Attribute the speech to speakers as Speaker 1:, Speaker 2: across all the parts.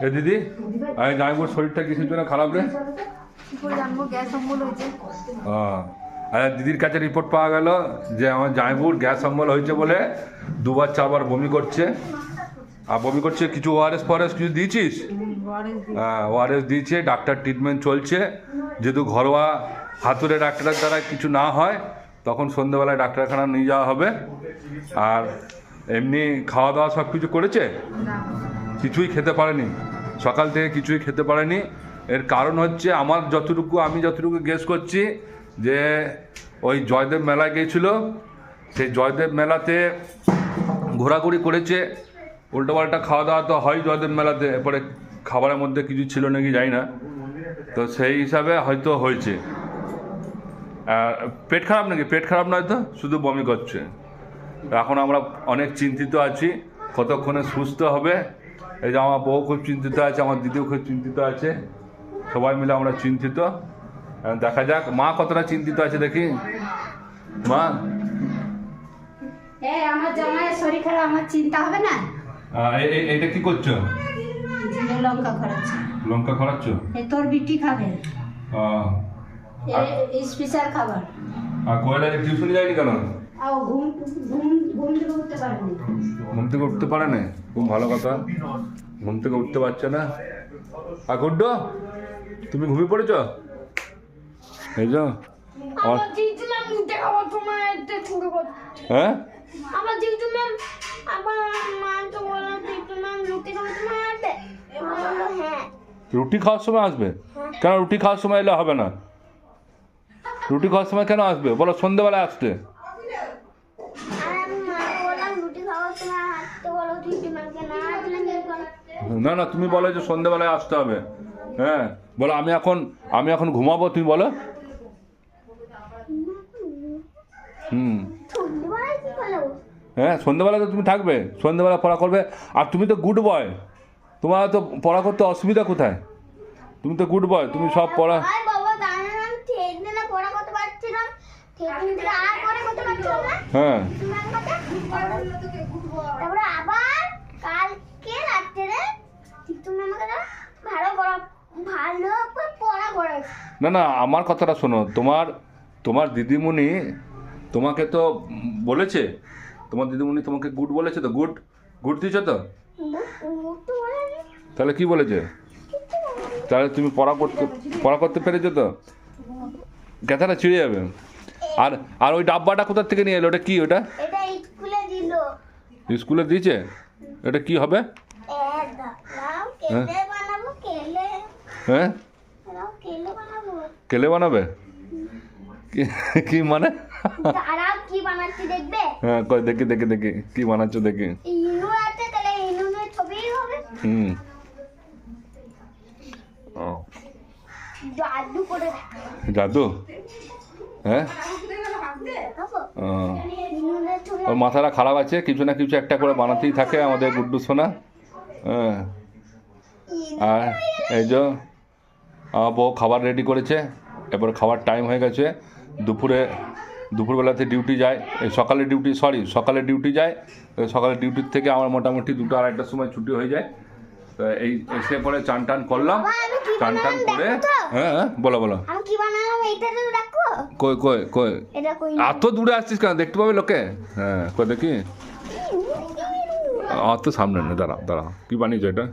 Speaker 1: এ দিদি, আমি জামাইবাবুর শরীরটা কিসের জন্য খারাপ রে? আচ্ছা, দিদির কাছে রিপোর্ট পাওয়া গেল যে আমার জামাইবাবুর গ্যাস অম্বল হয়েছে বলে 2-4 বমি করছে। আর বমি করছে, কিছু ওআরএস কিছু দিয়েছিস? হ্যাঁ, ওআরএস দিয়েছে, ডাক্তার ট্রিটমেন্ট চলছে। যেহেতু ঘরোয়া হাতুড়ে ডাক্তারের দ্বারা কিছু না হয়, তখন সন্ধ্যেবেলায় ডাক্তারখানা নিয়ে যাওয়া হবে। আর এমনি খাওয়া দাওয়া সব কিছু করেছে, কিছুই খেতে পারেনি, সকাল থেকে কিছুই খেতে পারেনি। এর কারণ হচ্ছে আমি যতটুকু গেস করছি যে ওই জয়দেব মেলায় গিয়েছিল, সেই জয়দেব মেলাতে ঘোরাঘুরি করেছে, উল্টোপাল্টা খাওয়া দাওয়া তো হয় জয়দেব মেলাতে, এরপরে খাবারের মধ্যে কিছু ছিল নাকি জানি না, তো সেই হিসাবে হয়তো হয়েছে। পেট খারাপ নাকি? পেট খারাপ নয় তো, শুধু বমি করছে। এখন আমরা অনেক চিন্তিত আছি কতক্ষণে সুস্থ হবে। এই যে আমার বউ খুব চিন্তিত আছে, আমার দিদিও খুব চিন্তিত আছে, সবাই মিলে আমরা চিন্তিত। দেখা যাক মা কতটা চিন্তিত আছে, দেখি। মা,
Speaker 2: আমার জামাইয়ের শরীর খারাপ, আমার চিন্তা হবে না?
Speaker 1: এটা কি করছো?
Speaker 2: লঙ্কা খড়াচ্ছি।
Speaker 1: লঙ্কা খড়াচ্ছ?
Speaker 2: তোর বিটি খাবে, স্পেশাল খাবার।
Speaker 1: আর কোয়েলা যে টিউশনে যায়নি কেন?
Speaker 2: ঘুম থেকে উঠতে পারেনি।
Speaker 1: ঘুম থেকে উঠতে পারে না? খুব ভালো কথা, ঘুম থেকে উঠতে পারছে না। আর গুড্ডু, তুমি ঘুমিয়ে পড়েছ? এই যে হ্যাঁ, রুটি খাওয়ার সময় আসবে? কেন রুটি খাওয়ার সময় এলে হবে না? রুটি খাওয়ার সময় কেন আসবে বলো? সন্ধ্যেবেলায় আসতে। না না, তুমি বলো যে সন্ধ্যেবেলায় আসতে হবে। হ্যাঁ বলো, আমি এখন ঘুমাবো, তুমি বলো। হ্যাঁ, সন্ধ্যেবেলা তো তুমি থাকবে, সন্ধ্যেবেলা পড়া করবে। আর তুমি তো গুড বয়, তোমার তো পড়া করতে অসুবিধা কোথায়? তুমি তো গুড বয়, তুমি সব পড়া। হ্যাঁ, না না, আমার কথাটা শোনো। তোমার দিদিমণি তোমাকে তো বলেছে, তোমার দিদিমণি তোমাকে গুড বলেছে তো? গুড দিয়েছো তো? তাহলে কি বলেছে? তাহলে তুমি পড়া করতে পেরেছো তো? কথাটা ছিঁড়ে যাবে। আর ওই ডাব্বাটা কোথার থেকে নিয়ে এলো? ওটা কি? ওটা স্কুলে দিয়েছে? এটা কি হবে? হ্যাঁ, কেলে বানাবে? কি মানে? হ্যাঁ, দেখি কি বানাচ্ছ দেখি। জাদু? হ্যাঁ, ওর মাথাটা খারাপ আছে, কিছু না কিছু একটা করে বানাতেই থাকে আমাদের গুড্ডু সোনা। হ্যাঁ, আর এই যে আমার বউ খাবার রেডি করেছে, এবার খাবার টাইম হয়ে গেছে। দুপুরবেলাতে ডিউটি যায়, সকালে ডিউটি যায়। সকালে ডিউটির থেকে আমার মোটামুটি 2-2:30টার সময় ছুটি হয়ে যায়। তো এই এসে পরে চান টান করলাম, চান টান করে। হ্যাঁ বলো। কই এত দূরে আসছিস কেন? দেখতে পাবে লোকে। হ্যাঁ, কই দেখি। অত সামনে না, দাঁড়াও। কি বানিয়েছো এটা?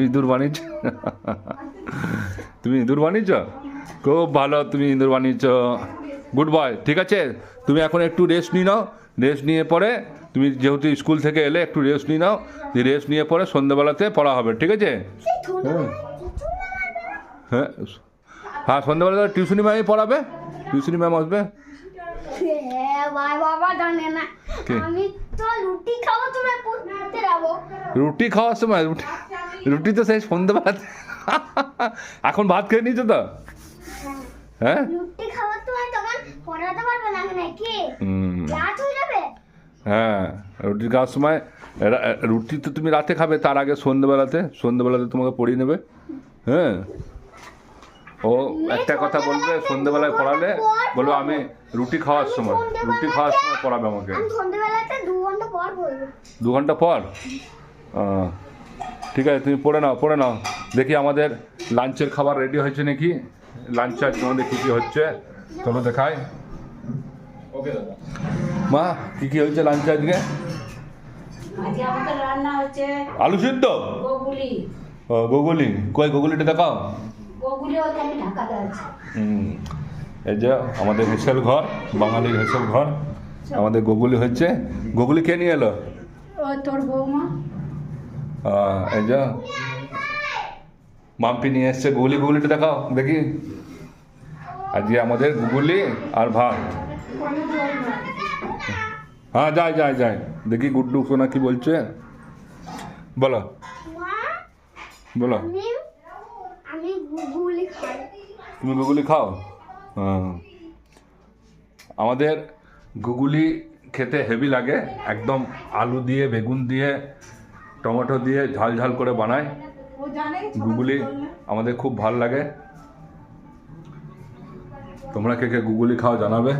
Speaker 1: ইঁদুর বানিয়েছ? তুমি ইঁদুর বানিয়েছ? খুব ভালো, তুমি ইঁদুর বানিয়েছ, গুড বয়। ঠিক আছে, তুমি এখন একটু রেস্ট নিয়ে নাও। রেস্ট নিয়ে পরে তুমি যেহেতু স্কুল থেকে এলে, একটু রেস্ট নিয়ে নাও। রেস্ট নিয়ে পরে সন্ধ্যেবেলাতে পড়া হবে, ঠিক আছে? হ্যাঁ, সন্ধ্যেবেলা টিউশনি ম্যামই পড়াবে, টিউশনি ম্যাম আসবে। রুটি খাওয়ার সময়? রুটি তো সেই সন্ধ্যেবেলাতে। এখন ভাত খেয়ে নিয়েছো তো? হ্যাঁ, হ্যাঁ, রুটি খাওয়ার সময়। রুটি তো তুমি রাতে খাবে, তার আগে সন্ধ্যেবেলাতে তোমাকে পড়িয়ে নেবে। হ্যাঁ, ও একটা কথা বলবে, সন্ধ্যেবেলায় পড়ালে বলবো আমি রুটি খাওয়ার সময় পড়াবে আমাকে।
Speaker 3: 2 ঘন্টা পর বলবো।
Speaker 1: 2 ঘন্টা পর? ঠিক আছে, তুমি পড়ে নাও। দেখি আমাদের লাঞ্চের খাবার রেডি হয়েছে নাকি। লাঞ্চে আজকে আমাদের কী কী হচ্ছে চলো দেখাই। মা কী হয়েছে লাঞ্চে আজকে?
Speaker 2: আজকে আমাদের রান্না হচ্ছে
Speaker 1: আলু সিদ্ধ,
Speaker 2: গোগুলি।
Speaker 1: গুগলি। কই গুগলিটা দেখাও।
Speaker 2: গোগুলি ওখানে ঢাকাতে আছে।
Speaker 1: এই যে আমাদের হেসেল ঘর, বাঙালির হেসেল ঘর, আমাদের গুগলি হচ্ছে। গুগলি কে নিয়ে এলো?
Speaker 2: ও তোর বৌমা।
Speaker 1: এই যে মাম্পি নিয়ে এসছে গুগলিটা দেখাও দেখি। আজকে আমাদের গুগলি আর ভাত। হ্যাঁ যাই দেখি গুড্ডু সোনা কি বলছে, বলো
Speaker 3: মা,
Speaker 1: বলো।
Speaker 3: আমি গুগলি খাই।
Speaker 1: তুমি গুগলি খাও? আমাদের গুগলি খেতে হেভি লাগে, একদম আলু দিয়ে, বেগুন দিয়ে, টমেটো দিয়ে ঝাল করে বানায় গুগলি। আমাদের খুব ভাল লাগে। তোমরা কে গুগলি খাও জানাবে।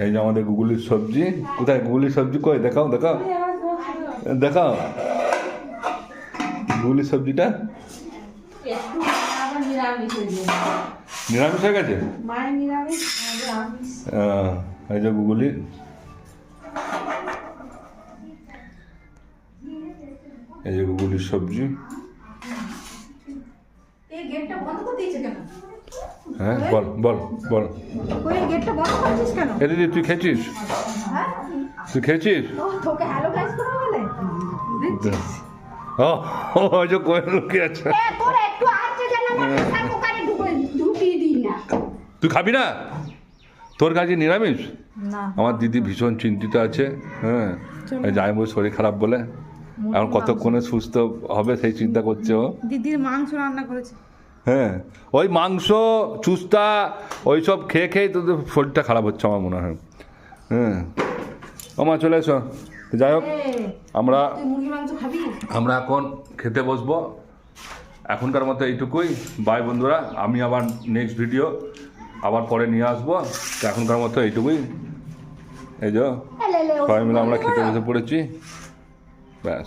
Speaker 1: এই যে আমাদের গুগলির সবজি। কোথায় গুগলির সবজি? কই দেখাও গুগলির সবজিটা নিরামিষ হয়ে গেছে। এই যে গুগলি। এই যে গুগলির সবজি। হ্যাঁ বল এ দিদি তুই খেয়েছিস? ওই যে কোয়েল লুকিয়ে আছে। তুই খাবি না? তোর কাছে নিরামিষ? আমার দিদি ভীষণ চিন্তিত আছে। হ্যাঁ, জামাইবাবুর শরীর খারাপ বলে এখন কতক্ষণে সুস্থ হবে সেই চিন্তা করছে ও।
Speaker 4: দিদির মাংস রান্না করেছে।
Speaker 1: হ্যাঁ, ওই মাংস চুস্তা ওইসব খেয়ে তোদের শরীরটা খারাপ হচ্ছে আমার মনে হয়। হ্যাঁ আমার চলে এসো। যাই হোক, আমরা এখন খেতে বসবো। এখনকার মতো এইটুকুই। বাই বন্ধুরা, আমি আবার নেক্সট ভিডিও আবার পরে নিয়ে আসবো। তো এখনকার মতো এইটুকুই। এই যে সবাই মিলে আমরা খেতে বসে পড়েছি, ব্যাস।